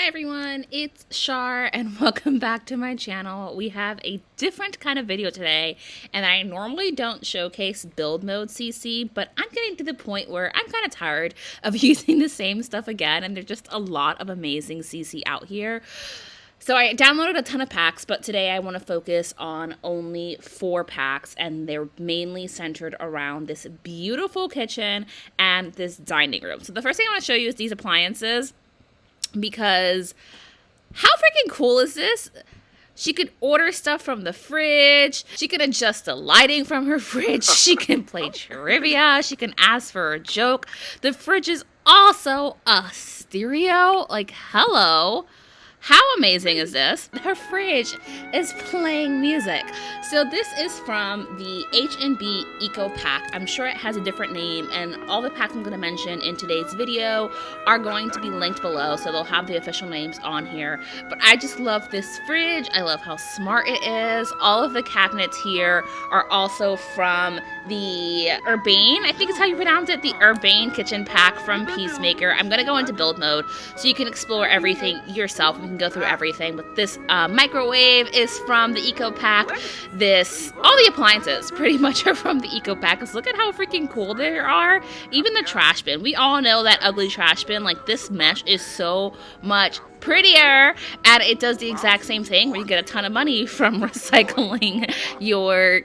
Hi everyone, it's Shar and welcome back to my channel. We have a different kind of video today, and I normally don't showcase build mode CC, but I'm getting to the point where I'm kind of tired of using the same stuff again, and there's just a lot of amazing CC out here. So I downloaded a ton of packs, but today I want to focus on only 4 packs, and they're mainly centered around this beautiful kitchen and this dining room. So the first thing I want to show you is these appliances, because how freaking cool is this? She could order stuff from the fridge. She can adjust the lighting from her fridge. She can play trivia. She can ask for a joke. The fridge is also a stereo. Like, hello. How amazing is this? Her fridge is playing music. So this is from the H&B Eco Pack. I'm sure it has a different name, and all the packs I'm going to mention in today's video are going to be linked below, so they'll have the official names on here. But I just love this fridge. I love how smart it is. All of the cabinets here are also from the Urbane, I think is how you pronounce it, the Urbane kitchen pack from Peacemaker. I'm going to go into build mode so you can explore everything yourself. We can go through everything, but this microwave is from the Eco Pack. All the appliances pretty much are from the Eco Pack, because look at how freaking cool they are. Even the trash bin. We all know that ugly trash bin. Like, this mesh is so much prettier, and it does the exact same thing where you get a ton of money from recycling your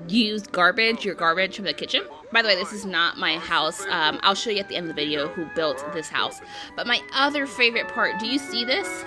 used garbage, your garbage from the kitchen. By the way, this is not my house. I'll show you at the end of the video who built this house. But my other favorite part, do you see this?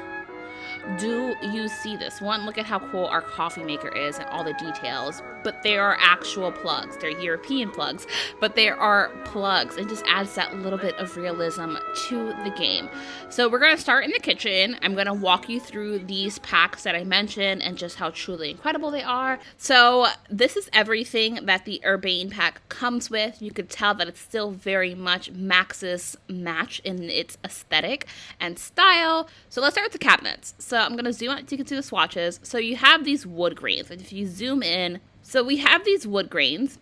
Do you see this? One, look at how cool our coffee maker is and all the details, but there are actual plugs. They're European plugs, but there are plugs, and just adds that little bit of realism to the game. So we're going to start in the kitchen. I'm going to walk you through these packs that I mentioned and just how truly incredible they are. So this is everything that the Urbane pack comes with. You could tell that it's still very much Max's match in its aesthetic and style. So let's start with the cabinets. So I'm going to zoom out so you can see the swatches. So you have these wood grains, and if you zoom in, so we have these wood grains,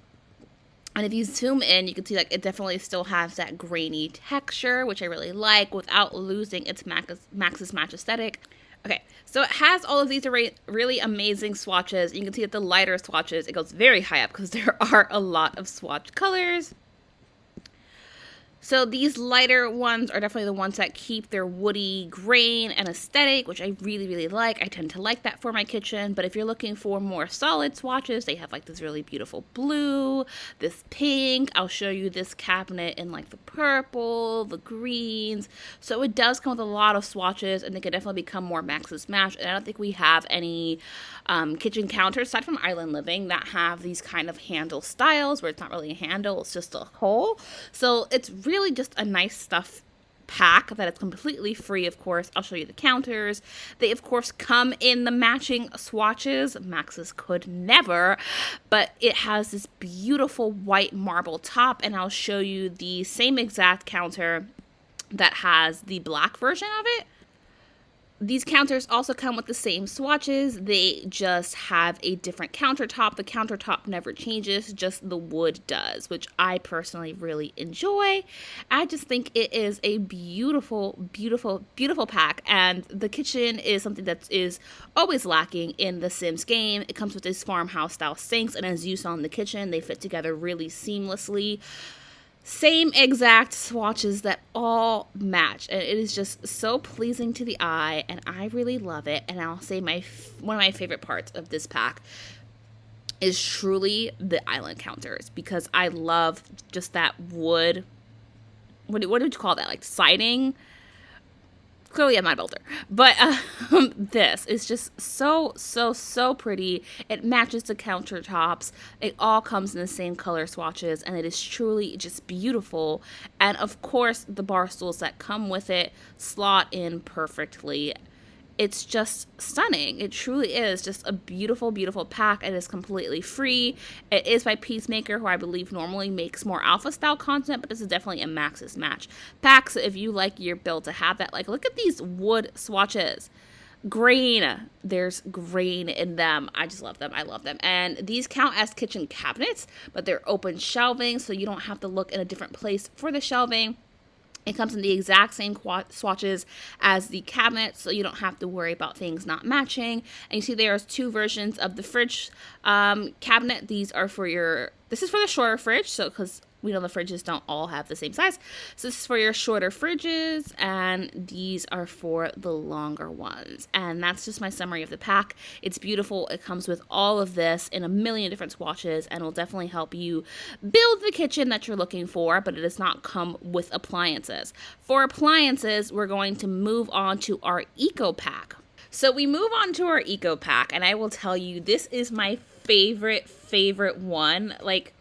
and if you zoom in, you can see like it definitely still has that grainy texture, which I really like, without losing its Max's match aesthetic. Okay, so it has all of these really amazing swatches. You can see that the lighter swatches, it goes very high up because there are a lot of swatch colors. So these lighter ones are definitely the ones that keep their woody grain and aesthetic, which I really, really like. I tend to like that for my kitchen. But if you're looking for more solid swatches, they have like this really beautiful blue, this pink. I'll show you this cabinet in like the purple, the greens. So it does come with a lot of swatches, and they can definitely become more Max's match. And I don't think we have any kitchen counters, aside from Island Living, that have these kind of handle styles where it's not really a handle, it's just a hole. So it's really just a nice stuff pack that is completely free, of course. I'll show you the counters. They, of course, come in the matching swatches. Max's could never, but it has this beautiful white marble top, and I'll show you the same exact counter that has the black version of it. These counters also come with the same swatches. They just have a different countertop. The countertop never changes, just the wood does, which I personally really enjoy. I just think it is a beautiful, beautiful, beautiful pack, and the kitchen is something that is always lacking in the Sims game. It comes with these farmhouse style sinks, and as you saw in the kitchen, they fit together really seamlessly. Same exact swatches that all match, and it is just so pleasing to the eye, and I really love it. And I'll say one of my favorite parts of this pack is truly the island counters, because I love just that wood. What would you call that? Like siding? Clearly I'm not a builder, but this is just so, so, so pretty. It matches the countertops. It all comes in the same color swatches, and it is truly just beautiful. And of course, the bar stools that come with it slot in perfectly. It's just stunning. It truly is just a beautiful, beautiful pack. It is completely free. It is by Peacemaker, who I believe normally makes more alpha style content, but this is definitely a Max's match pack. So if you like your build to have that, like, look at these wood swatches. Grain. There's grain in them. I just love them. I love them. And these count as kitchen cabinets, but they're open shelving, so you don't have to look in a different place for the shelving. It comes in the exact same swatches as the cabinet, so you don't have to worry about things not matching. And you see there's two versions of the fridge cabinet. This is for the shorter fridge, so because we know the fridges don't all have the same size. So this is for your shorter fridges, and these are for the longer ones. And that's just my summary of the pack. It's beautiful. It comes with all of this in a million different swatches, and will definitely help you build the kitchen that you're looking for, but it does not come with appliances. For appliances, we're going to move on to our Eco Pack. So we move on to our Eco Pack, and I will tell you, this is my favorite one. Like,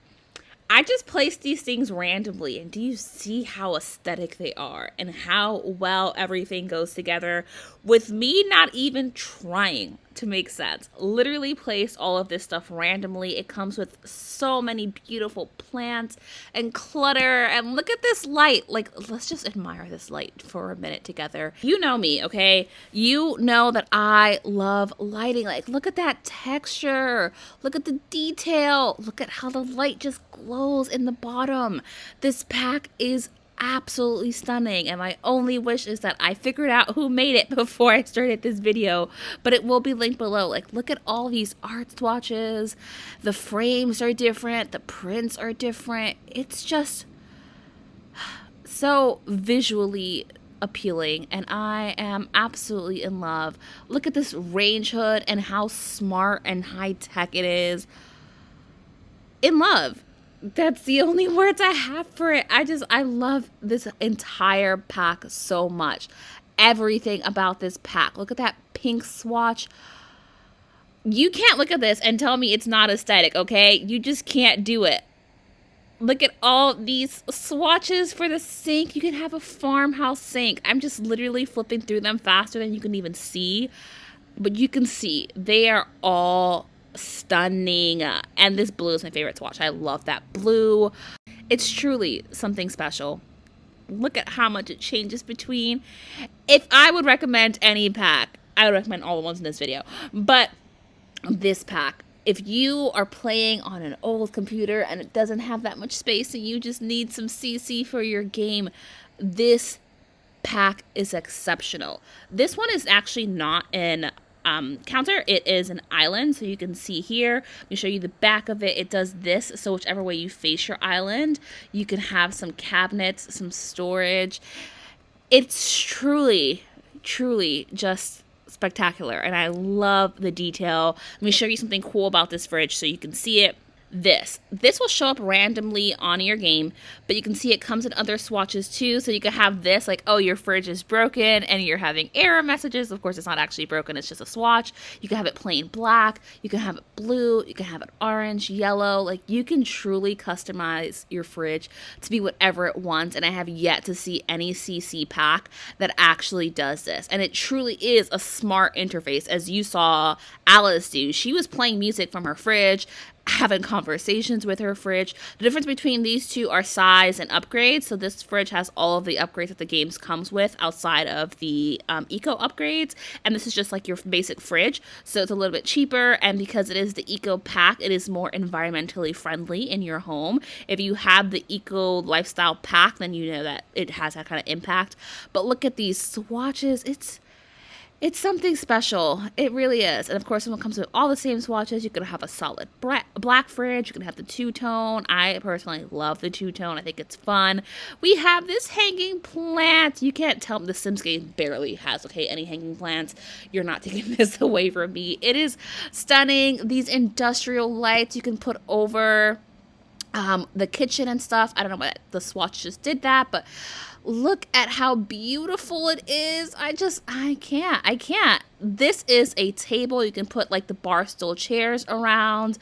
I just placed these things randomly, and do you see how aesthetic they are and how well everything goes together with me not even trying to make sense? Literally placed all of this stuff randomly. It comes with so many beautiful plants and clutter, and look at this light. Like, let's just admire this light for a minute together. You know me, okay? You know that I love lighting. Like, look at that texture. Look at the detail. Look at how the light just glows in the bottom. This pack is absolutely stunning, and my only wish is that I figured out who made it before I started this video, but it will be linked below. Like, look at all these art swatches. The frames are different, the prints are different. It's just so visually appealing, and I am absolutely in love. Look at this range hood and how smart and high-tech it is. In love. That's the only words I have for it. I love this entire pack so much. Everything about this pack. Look at that pink swatch. You can't look at this and tell me it's not aesthetic, okay? You just can't do it. Look at all these swatches for the sink. You can have a farmhouse sink. I'm just literally flipping through them faster than you can even see. But you can see they are all stunning, and this blue is my favorite swatch. I love that blue. It's truly something special. Look at how much it changes between. If I would recommend any pack, I would recommend all the ones in this video, but this pack, if you are playing on an old computer and it doesn't have that much space and you just need some CC for your game, this pack is exceptional. This one is actually not in counter. It is an island, so you can see here. Let me show you the back of it. It does this, so whichever way you face your island, you can have some cabinets, some storage. It's truly just spectacular, and I love the detail. Let me show you something cool about this fridge so you can see it. This will show up randomly on your game, but you can see it comes in other swatches too. So you can have this, like, oh, your fridge is broken and you're having error messages. Of course, it's not actually broken, it's just a swatch. You can have it plain black, you can have it blue, you can have it orange, yellow. Like, you can truly customize your fridge to be whatever it wants, and I have yet to see any CC pack that actually does this. And it truly is a smart interface, as you saw Alice do. She was playing music from her fridge, having conversations with her fridge. The difference between these two are size and upgrades. So this fridge has all of the upgrades that the games comes with outside of the eco upgrades, and this is just like your basic fridge, so it's a little bit cheaper. And because it is the eco pack, it is more environmentally friendly in your home. If you have the eco lifestyle pack, then you know that it has that kind of impact. But look at these swatches. It's something special. It really is. And of course, when it comes with all the same swatches, you can have a solid black fridge. You can have the two-tone. I personally love the two-tone. I think it's fun. We have this hanging plant. You can't tell me the Sims game barely has, okay, any hanging plants. You're not taking this away from me. It is stunning. These industrial lights you can put over the kitchen and stuff. I don't know why the swatch just did that, but look at how beautiful it is. I can't. This is a table. You can put like the bar stool chairs around.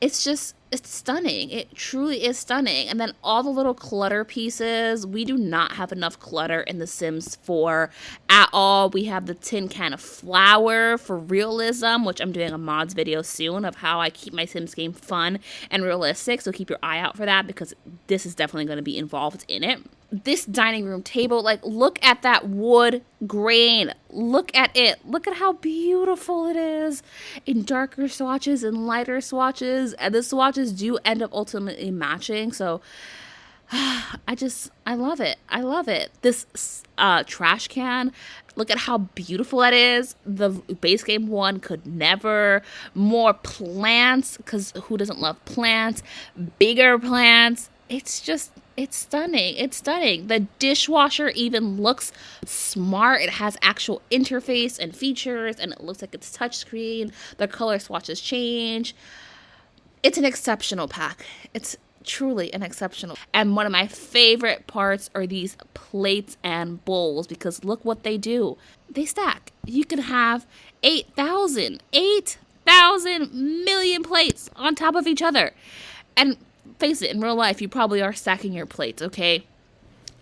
It's stunning. It truly is stunning. And then all the little clutter pieces. We do not have enough clutter in The Sims 4 at all. We have the tin can of flour for realism, which I'm doing a mods video soon of how I keep my Sims game fun and realistic. So keep your eye out for that, because this is definitely going to be involved in it. This dining room table, like, look at that wood grain. Look at it. Look at how beautiful it is in darker swatches and lighter swatches. And the swatches do end up ultimately matching. So I love it. I love it. This trash can, look at how beautiful it is. The base game one could never. More plants, because who doesn't love plants? Bigger plants. It's stunning. It's stunning. The dishwasher even looks smart. It has actual interface and features, and it looks like it's touchscreen. The color swatches change. It's an exceptional pack. It's truly an exceptional. And one of my favorite parts are these plates and bowls, because look what they do. They stack. You can have 8,000 million plates on top of each other. And face it, in real life, you probably are stacking your plates, okay?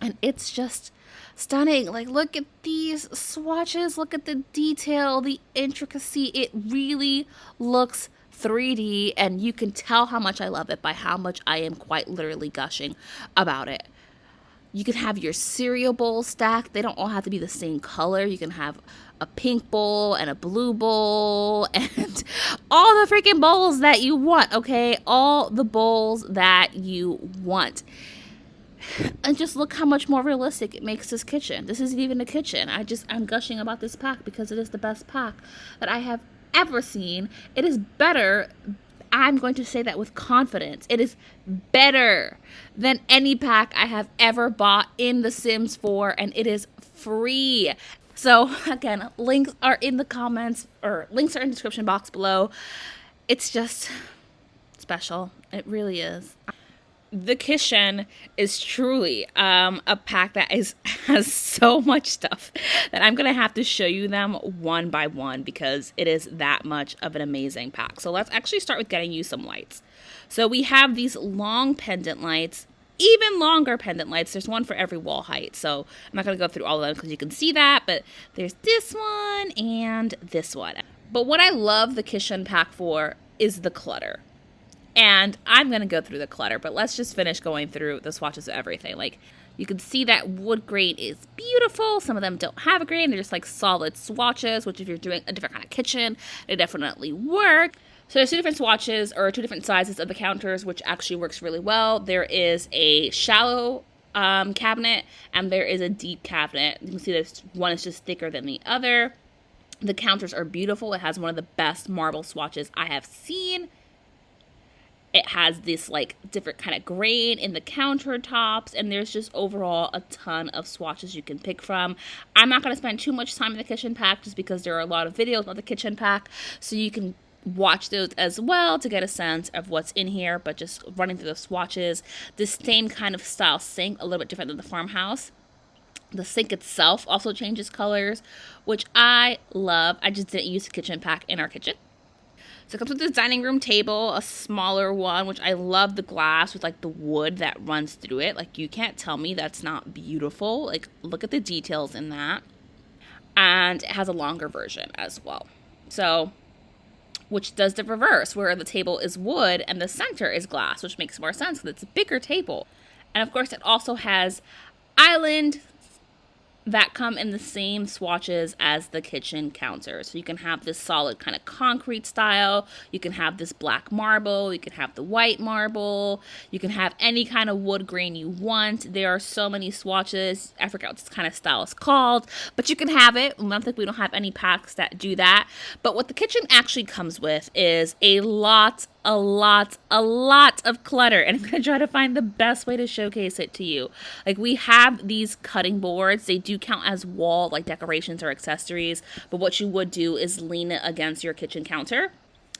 And it's just stunning. Like, look at these swatches. Look at the detail, the intricacy. It really looks 3D, and you can tell how much I love it by how much I am quite literally gushing about it. You can have your cereal bowls stacked. They don't all have to be the same color. You can have a pink bowl and a blue bowl and all the freaking bowls that you want, okay? All the bowls that you want. And just look how much more realistic it makes this kitchen. This isn't even a kitchen. I'm gushing about this pack because it is the best pack that I have ever seen. It is better. I'm going to say that with confidence. It is better than any pack I have ever bought in The Sims 4, and it is free. So again, links are in the comments, or links are in the description box below. It's just special. It really is. The Kichen is truly a pack that has so much stuff that I'm going to have to show you them one by one, because it is that much of an amazing pack. So let's actually start with getting you some lights. So we have these long pendant lights, even longer pendant lights. There's one for every wall height. So I'm not going to go through all of them because you can see that, but there's this one and this one. But what I love the Kichen pack for is the clutter. And I'm going to go through the clutter, but let's just finish going through the swatches of everything. Like, you can see that wood grain is beautiful. Some of them don't have a grain. They're just like solid swatches, which if you're doing a different kind of kitchen, they definitely work. So there's two different swatches, or two different sizes of the counters, which actually works really well. There is a shallow cabinet, and there is a deep cabinet. You can see this one is just thicker than the other. The counters are beautiful. It has one of the best marble swatches I have seen. It has this like different kind of grain in the countertops, and there's just overall a ton of swatches you can pick from. I'm not going to spend too much time in the Kichen pack just because there are a lot of videos about the Kichen pack, so you can watch those as well to get a sense of what's in here, but just running through the swatches. The same kind of style sink, a little bit different than the farmhouse. The sink itself also changes colors, which I love. I just didn't use the Kichen pack in our kitchen. So it comes with this dining room table, a smaller one, which I love the glass with like the wood that runs through it. Like, you can't tell me that's not beautiful. Like, look at the details in that. And it has a longer version as well. So, which does the reverse, where the table is wood and the center is glass, which makes more sense because it's a bigger table. And of course, it also has island that come in the same swatches as the kitchen counter. So you can have this solid kind of concrete style. You can have this black marble. You can have the white marble. You can have any kind of wood grain you want. There are so many swatches. I forgot what this kind of style is called, but you can have it. I don't think we don't have any packs that do that. But what the Kichen actually comes with is a lot of clutter, and I'm going to try to find the best way to showcase it to you. Like, we have these cutting boards. They do count as wall, like decorations or accessories, but what you would do is lean it against your kitchen counter.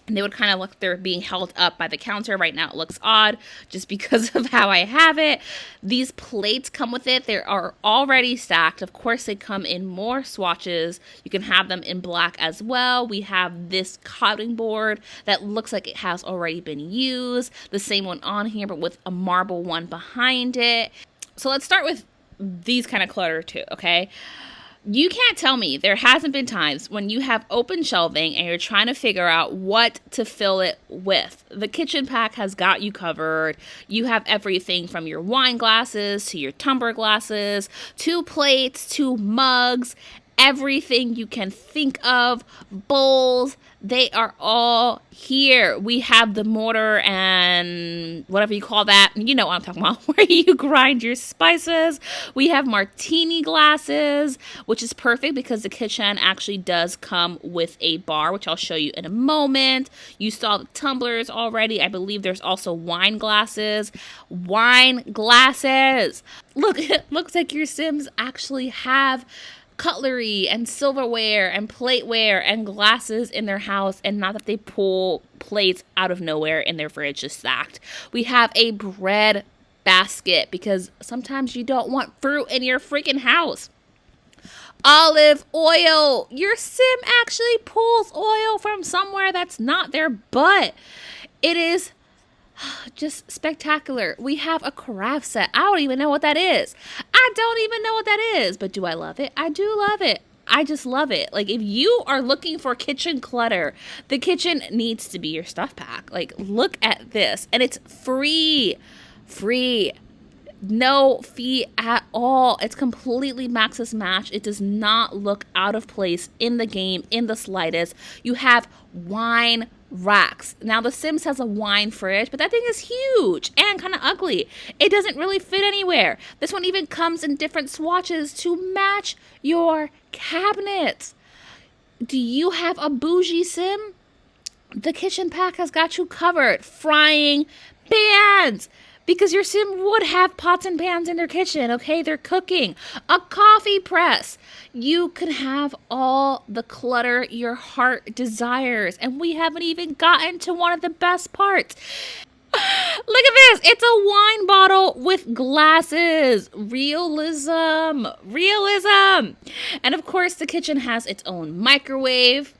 And they would kind of look, they're being held up by the counter. Right now it looks odd just because of how I have it. These plates come with it. They are already stacked. Of course, they come in more swatches. You can have them in black as well. We have this cutting board that looks like it has already been used. The same one on here, but with a marble one behind it. So let's start with these kind of clutter too, okay? You can't tell me there hasn't been times when you have open shelving and you're trying to figure out what to fill it with. The Kichen pack has got you covered. You have everything from your wine glasses to your tumbler glasses to plates to mugs. everything you can think of, bowls, they are all here. We have the mortar and whatever you call that. You know what I'm talking about, where you grind your spices. We have martini glasses, which is perfect because the Kichen actually does come with a bar, which I'll show you in a moment. You saw the tumblers already. I believe there's also wine glasses. Wine glasses. Look, it looks like your Sims actually have cutlery and silverware and plateware and glasses in their house, and not that they pull plates out of nowhere in their fridge just stacked. We have a bread basket because sometimes you don't want fruit in your freaking house. Olive oil. Your Sim actually pulls oil from somewhere that's not their butt. It is just spectacular. We have a craft set. I don't even know what that is. I don't even know what that is. But do I love it? I do love it. I just love it. Like, if you are looking for kitchen clutter, the Kichen needs to be your stuff pack. Like, look at this. And it's free. Free. No fee at all. It's completely Maxis match. It does not look out of place in the game in the slightest. You have wine racks. Now, The Sims has a wine fridge, but that thing is huge and kind of ugly. It doesn't really fit anywhere. This one even comes in different swatches to match your cabinets. Do you have a bougie Sim? The Kichen pack has got you covered. Frying pans. Because your Sim would have pots and pans in their kitchen, okay? They're cooking. A coffee press. You can have all the clutter your heart desires. And we haven't even gotten to one of the best parts. Look at this. It's a wine bottle with glasses. Realism. Realism. And of course, the Kichen has its own microwave.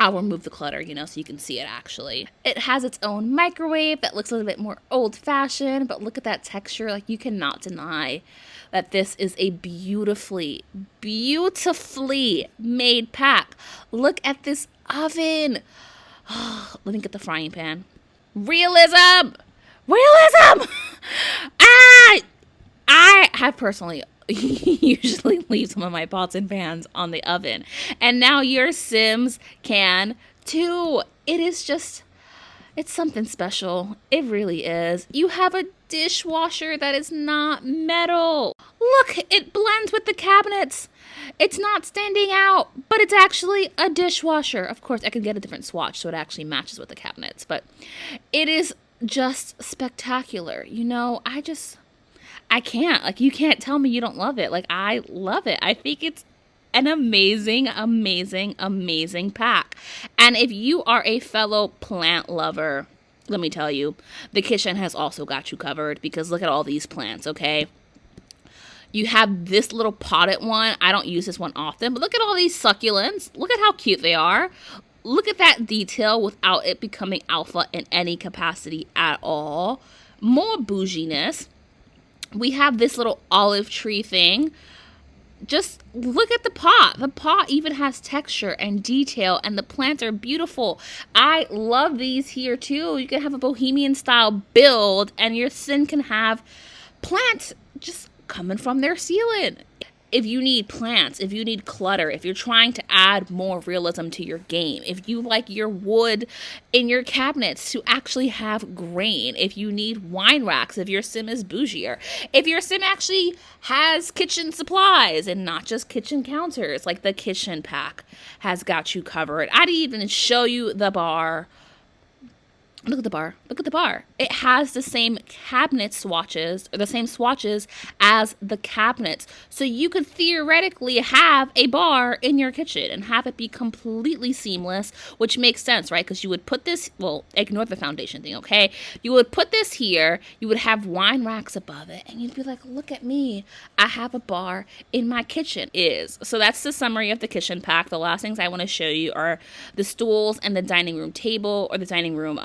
I'll remove the clutter, so you can see it actually. It has its own microwave that looks a little bit more old-fashioned, but look at that texture. Like, you cannot deny that this is a beautifully, beautifully made pack. Look at this oven. Oh, let me get the frying pan. Realism! Realism! I have personally usually leave some of my pots and pans on the oven. And now your Sims can too. It's something special. It really is. You have a dishwasher that is not metal. Look, it blends with the cabinets. It's not standing out, but it's actually a dishwasher. Of course, I could get a different swatch so it actually matches with the cabinets, but it is just spectacular. I can't. Like, you can't tell me you don't love it. Like, I love it. I think it's an amazing, amazing, amazing pack. And if you are a fellow plant lover, let me tell you, the Kichen has also got you covered, because look at all these plants, okay? You have this little potted one. I don't use this one often, but look at all these succulents. Look at how cute they are. Look at that detail without it becoming alpha in any capacity at all. More bouginess. We have this little olive tree thing. Just look at the pot. The pot even has texture and detail, and the plants are beautiful. I love these here too. You can have a bohemian style build, and your Sim can have plants just coming from their ceiling. If you need plants, if you need clutter, if you're trying to add more realism to your game, if you like your wood in your cabinets to actually have grain, if you need wine racks, if your Sim is bougier, if your Sim actually has kitchen supplies and not just kitchen counters, like the Kichen pack has got you covered. I'd even show you the bar. Look at the bar. Look at the bar. It has the same cabinet swatches, or the same swatches as the cabinets. So you could theoretically have a bar in your kitchen and have it be completely seamless, which makes sense, right? Because you would put this, well, ignore the foundation thing, okay? You would put this here, you would have wine racks above it, and you'd be like, look at me. I have a bar in my kitchen. So that's the summary of the Kichen pack. The last things I want to show you are the stools and the dining room table, or the dining room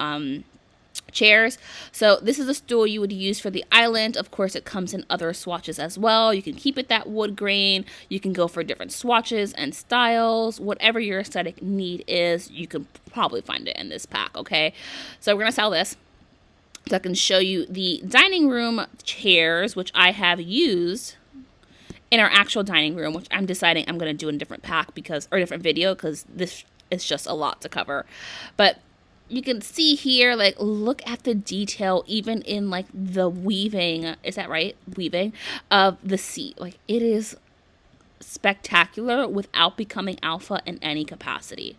chairs. So this is a stool you would use for the island. Of course, it comes in other swatches as well. You can keep it that wood grain. You can go for different swatches and styles. Whatever your aesthetic need is, you can probably find it in this pack, okay? So we're going to sell this. So I can show you the dining room chairs, which I have used in our actual dining room, which I'm deciding I'm going to do in a different pack because, or a different video, because this is just a lot to cover. But you can see here, like, look at the detail, even in like the weaving, is that right? Weaving of the seat. Like, it is spectacular without becoming alpha in any capacity.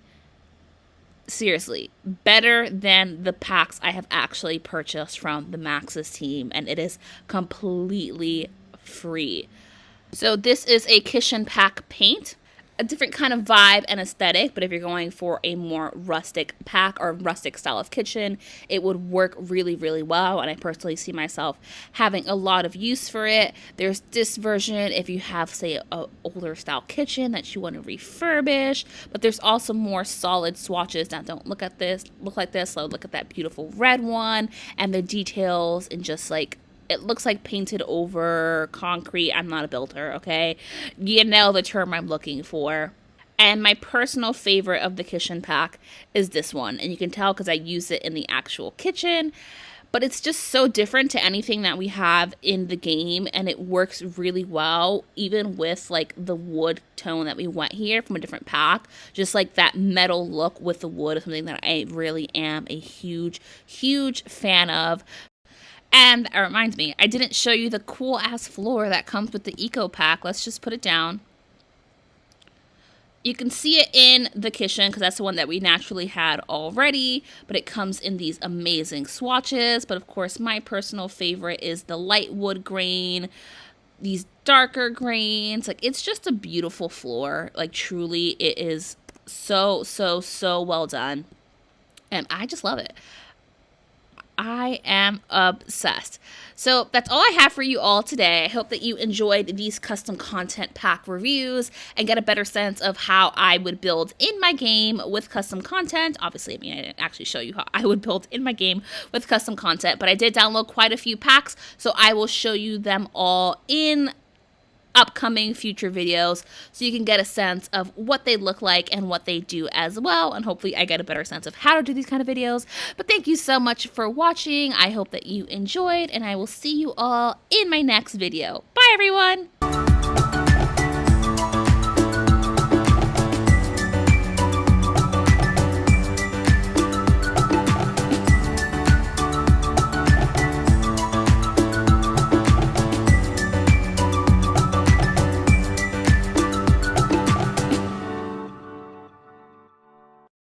Seriously, better than the packs I have actually purchased from the Maxis team, and it is completely free. So this is a Kichen pack paint. A different kind of vibe and aesthetic, but if you're going for a more rustic pack or rustic style of kitchen, it would work really, really well, and I personally see myself having a lot of use for it. There's this version if you have, say, an older style kitchen that you want to refurbish, but there's also more solid swatches that don't look like this. So look at that beautiful red one, and the details and just like, it looks like painted over concrete. I'm not a builder, okay? You know the term I'm looking for. And my personal favorite of the Kichen pack is this one. And you can tell because I use it in the actual kitchen. But it's just so different to anything that we have in the game. And it works really well, even with like the wood tone that we went here from a different pack. Just like that metal look with the wood is something that I really am a huge, huge fan of. And that reminds me, I didn't show you the cool ass floor that comes with the Eco Pack. Let's just put it down. You can see it in the Kichen because that's the one that we naturally had already, but it comes in these amazing swatches. But of course, my personal favorite is the light wood grain, these darker grains. Like, it's just a beautiful floor. Like, truly, it is so, so, so well done. And I just love it. I am obsessed. So that's all I have for you all today. I hope that you enjoyed these custom content pack reviews and get a better sense of how I would build in my game with custom content. Obviously, I mean, I didn't actually show you how I would build in my game with custom content, but I did download quite a few packs, so I will show you them all in upcoming future videos so you can get a sense of what they look like and what they do as well, and hopefully I get a better sense of how to do these kind of videos. But thank you so much for watching. I hope that you enjoyed, and I will see you all in my next video. Bye everyone!